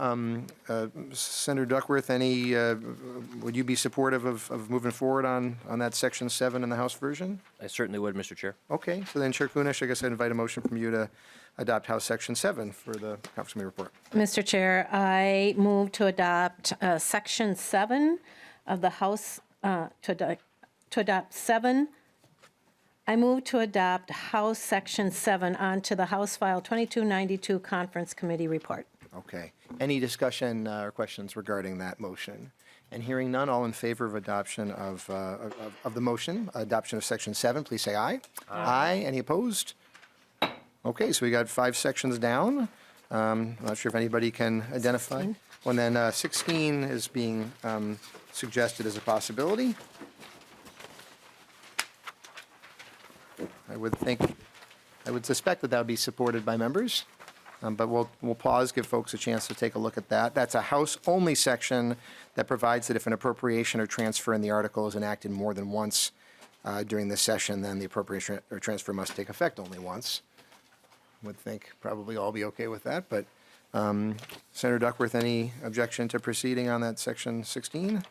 Senator Duckworth, would you be supportive of moving forward on that Section 7 in the House version? I certainly would, Mr. Chair. Okay, so then Chair Kunesh, I guess I'd invite a motion from you to adopt House Section 7 for the Conference Committee report. Mr. Chair, I move to adopt Section 7 of the House, to adopt 7. I move to adopt House Section 7 onto the House File 2292 Conference Committee report. Okay. Any discussion or questions regarding that motion? And hearing none, all in favor of adoption of the motion, adoption of Section 7, please say aye. Aye. Any opposed? Okay, so we got 5 sections down. I'm not sure if anybody can identify. And then 16 is being suggested as a possibility. I would suspect that would be supported by members. But we'll pause, give folks a chance to take a look at that. That's a House-only section that provides that if an appropriation or transfer in the article is enacted more than once during the session, then the appropriation or transfer must take effect only once. Would think probably all be okay with that, but Senator Duckworth, any objection to proceeding on that section 16?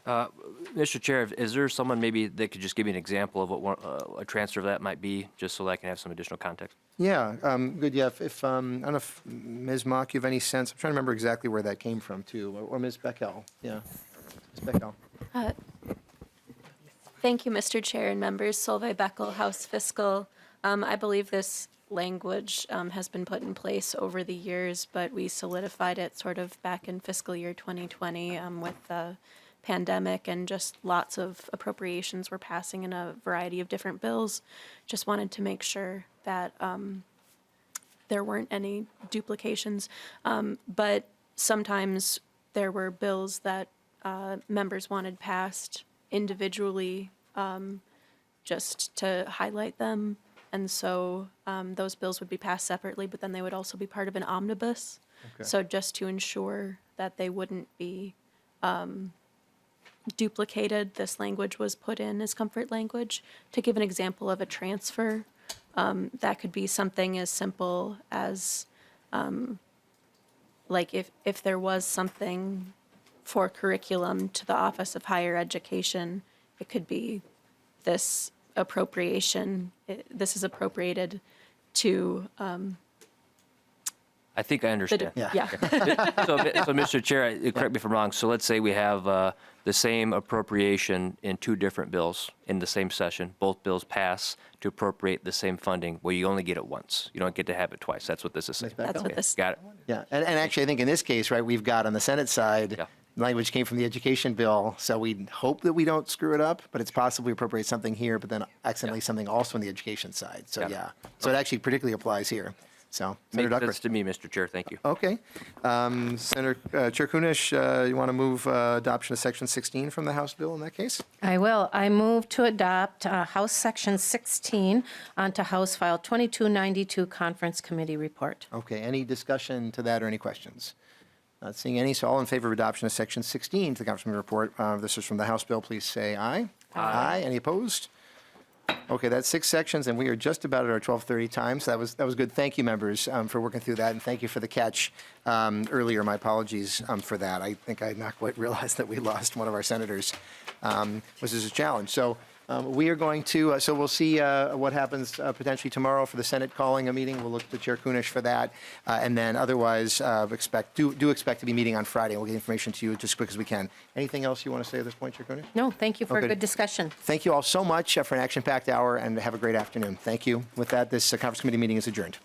Mr. Chair, is there someone maybe that could just give me an example of what a transfer of that might be, just so that I can have some additional context? Yeah, good. Yeah, if I don't know if Ms. Mock, you have any sense? I'm trying to remember exactly where that came from, too, or Ms. Beckel. Yeah, Ms. Beckel. Thank you, Mr. Chair and members. Solveig Beckel, House Fiscal. I believe this language has been put in place over the years, but we solidified it sort of back in fiscal year 2020 with the pandemic, and just lots of appropriations were passing in a variety of different bills. Just wanted to make sure that there weren't any duplications. But sometimes there were bills that members wanted passed individually just to highlight them. And so those bills would be passed separately, but then they would also be part of an omnibus. Okay. So just to ensure that they wouldn't be duplicated, this language was put in as comfort language. To give an example of a transfer, that could be something as simple as like if there was something for curriculum to the Office of Higher Education, it could be this appropriation, this is appropriated to I think I understand. yeah. So, Mr. Chair, correct me if I'm wrong, so let's say we have the same appropriation in two different bills in the same session. Both bills pass to appropriate the same funding. Well, you only get it once. You don't get to have it twice. That's what this is saying. That's what this. Got it. Yeah, and actually, I think in this case, right, we've got on the Senate side, Yeah. language came from the education bill, so we hope that we don't screw it up, but it's possible we appropriate something here, but then accidentally something also on the education side. So, Got it. yeah. So it actually particularly applies here. So, Senator Makes Duckworth. sense to me, Mr. Chair. Thank you. Okay. Senator Chair Kunesh, you want to move adoption of Section 16 from the House bill in that case? I will. I move to adopt House Section 16 onto House File 2292 Conference Committee Report. Okay. Any discussion to that or any questions? Not seeing any, so all in favor of adoption of Section 16 to the Conference Committee Report. This is from the House bill. Please say aye. Aye. Any opposed? Okay, that's 6 sections, and we are just about at our 12:30 time, so that was good. Thank you, members, for working through that, and thank you for the catch earlier. My apologies for that. I think I had not quite realized that we lost one of our senators, which is a challenge. So we are going to, so we'll see what happens potentially tomorrow for the Senate calling a meeting. We'll look to Chair Kunesh for that, and then otherwise expect to be meeting on Friday. We'll get information to you just as quick as we can. Anything else you want to say at this point, Chair Kunesh? No, thank you for a Okay. good discussion. Thank you all so much for an action-packed hour, and have a great afternoon. Thank you. With that, this Conference Committee meeting is adjourned.